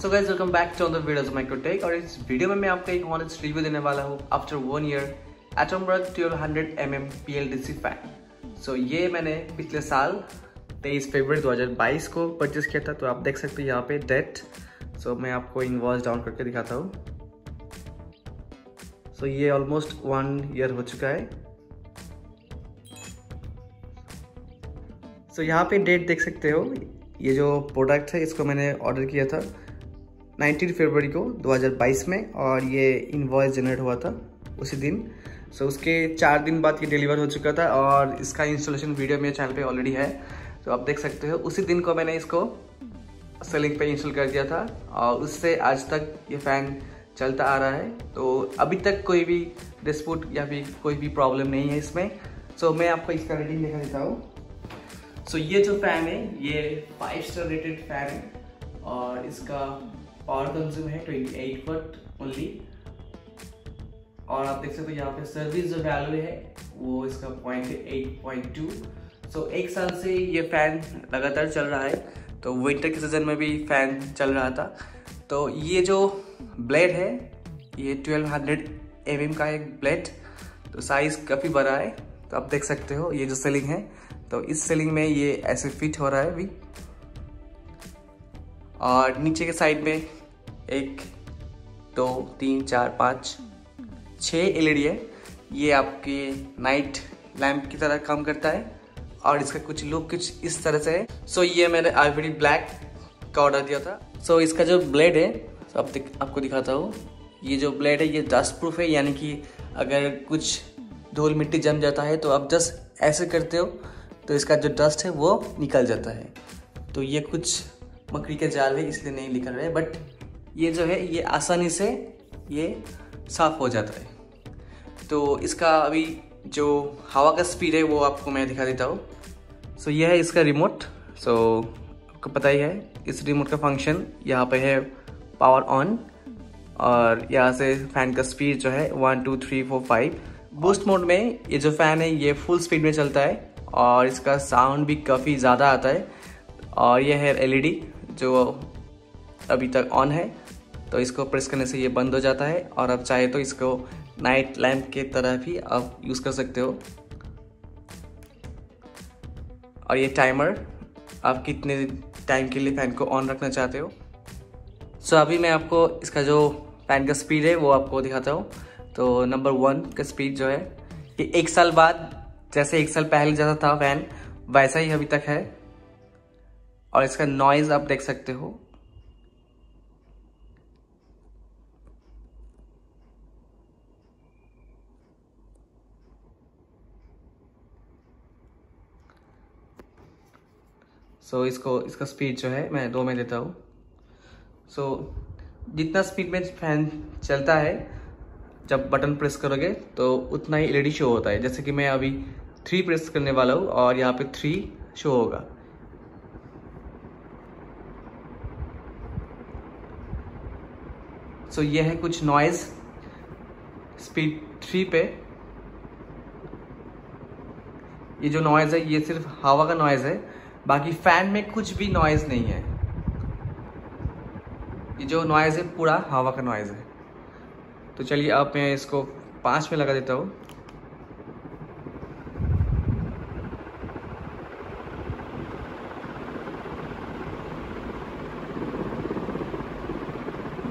So guys welcome back to the videos Microtech. और इस video में मैं आपको एक ऑनेस्ट रिव्यू देने वाला हूँ after 1 year Atomberg 1200 mm PLDC fan. So ये मैंने पिछले साल 23 फरवरी 2022 को परचेस किया था। तो आप देख सकते हैं यहाँ पे डेट। सो मैं आपको इनवॉइस डाउन करके दिखाता हूँ। सो ये ऑलमोस्ट 1 ईयर हो चुका है। सो यहाँ पे डेट देख सकते हो। ये जो प्रोडक्ट है इसको मैंने ऑर्डर किया था 19 फरवरी को 2022 में और ये इनवॉइस जनरेट हुआ था उसी दिन। सो उसके 4 दिन बाद ये डिलीवर हो चुका था और इसका इंस्टॉलेशन वीडियो मेरे चैनल पे ऑलरेडी है। तो आप देख सकते हो उसी दिन को मैंने इसको सेलिंग पे इंस्टॉल कर दिया था और उससे आज तक ये फ़ैन चलता आ रहा है। तो अभी तक कोई भी डिस्प्यूट या फिर कोई भी प्रॉब्लम नहीं है इसमें। सो मैं आपको इसका रेटिंग दिखा देता हूँ। सो ये जो फैन है ये 5 स्टार रेटेड फैन है और इसका पावर कंज्यूम है 28 वाट ओनली। और आप देख सकते हो यहाँ पे सर्विस जो वैल्यू है वो इसका पॉइंट है 8.2। सो 1 साल से ये फैन लगातार चल रहा है। तो विंटर के सीजन में भी फैन चल रहा था। तो ये जो ब्लेड है ये 1200 mm का एक ब्लेड। तो साइज काफ़ी बड़ा है। तो आप देख सकते हो ये जो सेलिंग है तो इस सेलिंग में ये ऐसे फिट हो रहा है अभी। और नीचे के साइड में 1 2 3 4 5 6 LED है। ये आपके नाइट लैम्प की तरह काम करता है और इसका कुछ लुक कुछ इस तरह से है। सो ये मैंने आइवरी ब्लैक का ऑर्डर दिया था। सो इसका जो ब्लेड है आपको दिखाता हूँ। ये जो ब्लेड है ये डस्ट प्रूफ है, यानी कि अगर कुछ धूल मिट्टी जम जाता है तो आप जस्ट ऐसे करते हो तो इसका जो डस्ट है वो निकल जाता है। तो ये कुछ मकड़ी के जाल है इसलिए नहीं निकल रहे, बट ये जो है ये आसानी से ये साफ हो जाता है। तो इसका अभी जो हवा का स्पीड है वो आपको मैं दिखा देता हूँ। सो ये है इसका रिमोट। सो आपको पता ही है इस रिमोट का फंक्शन यहाँ पे है पावर ऑन और यहाँ से फैन का स्पीड जो है 1 2 3 4 5। बूस्ट मोड में ये जो फैन है ये फुल स्पीड में चलता है और इसका साउंड भी काफ़ी ज़्यादा आता है। और ये है LED जो अभी तक ऑन है। तो इसको प्रेस करने से ये बंद हो जाता है और आप चाहे तो इसको नाइट लैम्प के तरह भी आप यूज़ कर सकते हो। और ये टाइमर आप कितने टाइम के लिए फ़ैन को ऑन रखना चाहते हो। सो अभी मैं आपको इसका जो फैन का स्पीड है वो आपको दिखाता हूँ। तो नंबर 1 का स्पीड जो है ये 1 साल बाद जैसे 1 साल पहले जैसा था फैन वैसा ही अभी तक है। और इसका नॉइज़ आप देख सकते हो। सो इसका स्पीड जो है मैं 2 में देता हूँ। सो जितना स्पीड में फैन चलता है जब बटन प्रेस करोगे तो उतना ही LED शो होता है। जैसे कि मैं अभी 3 प्रेस करने वाला हूँ और यहाँ पे 3 शो होगा। सो ये है कुछ नॉइज़ स्पीड 3 पे। ये जो नॉइज़ है ये सिर्फ हवा का नॉइज़ है, बाकी फैन में कुछ भी नॉइज़ नहीं है। ये जो नॉइज़ है पूरा हवा का नॉइज़ है। तो चलिए अब मैं इसको 5 में लगा देता हूँ।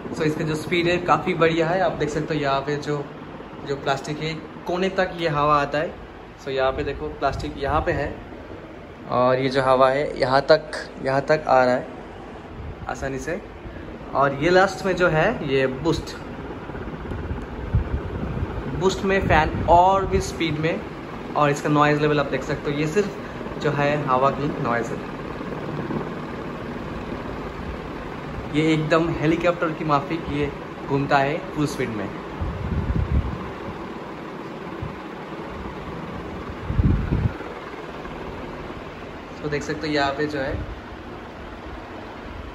सो इसका जो स्पीड है काफ़ी बढ़िया है। आप देख सकते हो यहाँ पे जो प्लास्टिक है कोने तक ये हवा आता है। सो यहाँ पे देखो प्लास्टिक यहाँ पे है और ये जो हवा है यहाँ तक आ रहा है आसानी से। और ये लास्ट में जो है ये बूस्ट में फ़ैन और भी स्पीड में। और इसका नॉइज़ लेवल आप देख सकते हो। ये सिर्फ जो है हवा की नॉइज़ है। ये एकदम हेलीकॉप्टर की माफिक ये घूमता है फुल स्पीड में। तो देख सकते हो यहाँ पे जो है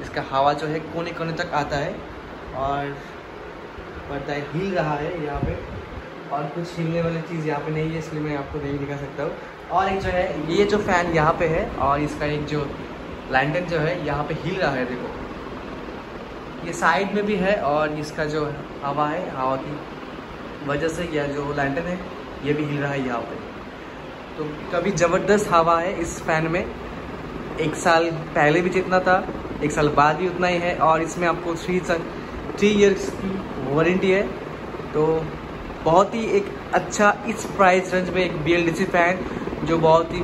इसका हवा जो है कोने कोने तक आता है और पता है हिल रहा है यहाँ पे। और कुछ हिलने वाली चीज़ यहाँ पे नहीं है इसलिए मैं आपको नहीं दिखा सकता हूँ। और एक जो है ये जो फ़ैन यहाँ पे है और इसका एक जो लैंटर्न जो है यहाँ पे हिल रहा है। देखो ये साइड में भी है और इसका जो हवा है, हवा की वजह से यह जो लैंटर्न है ये भी हिल रहा है यहाँ पे। तो काफ़ी ज़बरदस्त हवा है इस फैन में। 1 साल पहले भी जितना था, 1 साल बाद भी उतना ही है। और इसमें आपको 3 ईयर्स की वारंटी है। तो बहुत ही एक अच्छा इस प्राइस रेंज में एक BLDC फैन जो बहुत ही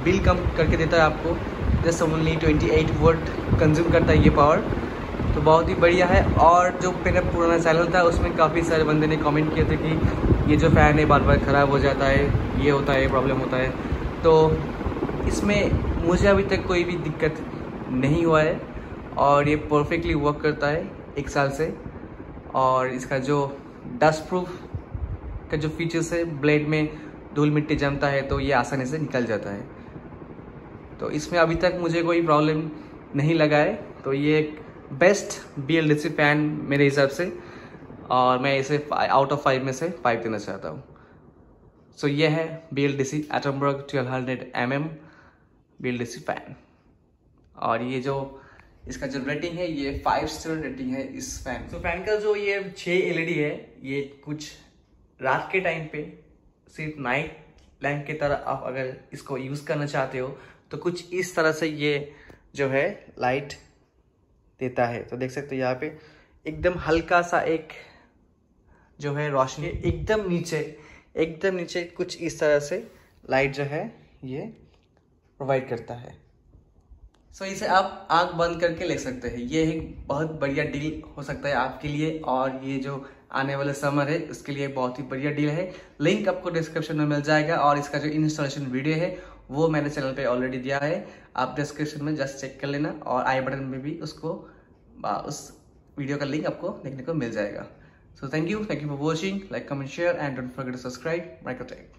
बिल कम करके देता है आपको। जस्ट ओनली 28 वोल्ट कंज्यूम करता है ये पावर, तो बहुत ही बढ़िया है। और जो मेरा पुराना चैनल था उसमें काफ़ी सारे बंदे ने कमेंट किए थे कि ये जो फ़ैन है बार बार ख़राब हो जाता है, ये होता है, प्रॉब्लम होता है। तो इसमें मुझे अभी तक कोई भी दिक्कत नहीं हुआ है और ये परफेक्टली वर्क करता है 1 साल से। और इसका जो डस्ट प्रूफ का जो फीचर्स है, ब्लेड में धूल मिट्टी जमता है तो ये आसानी से निकल जाता है। तो इसमें अभी तक मुझे कोई प्रॉब्लम नहीं लगा है। तो ये एक बेस्ट BLDC फैन मेरे हिसाब से, और मैं इसे आउट ऑफ 5 में से 5 देना चाहता हूँ। सो ये है BLDC Atomberg 1200 mm BLDC fan. और ये जो इसका जो रेटिंग है ये 5 स्टार रेटिंग है इस फैन। तो फैन का जो ये 6 LED है, ये कुछ रात के टाइम पे सिर्फ नाइट लैंप की तरह आप अगर इसको यूज़ करना चाहते हो तो कुछ इस तरह से ये जो है लाइट देता है। तो देख सकते हो यहाँ पे एकदम हल्का सा एक जो है रोशनी एकदम नीचे कुछ इस तरह से लाइट जो है ये प्रोवाइड करता है। सो इसे आप आंख बंद करके ले सकते हैं। ये एक बहुत बढ़िया डील हो सकता है आपके लिए, और ये जो आने वाले समर है उसके लिए बहुत ही बढ़िया डील है। लिंक आपको डिस्क्रिप्शन में मिल जाएगा और इसका जो इंस्टॉलेशन वीडियो है वो मैंने चैनल पे ऑलरेडी दिया है, आप डिस्क्रिप्शन में जस्ट चेक कर लेना, और आई बटन में भी उसको उस वीडियो का लिंक आपको देखने को मिल जाएगा। So thank you for watching, like, comment, share and don't forget to subscribe Microtek.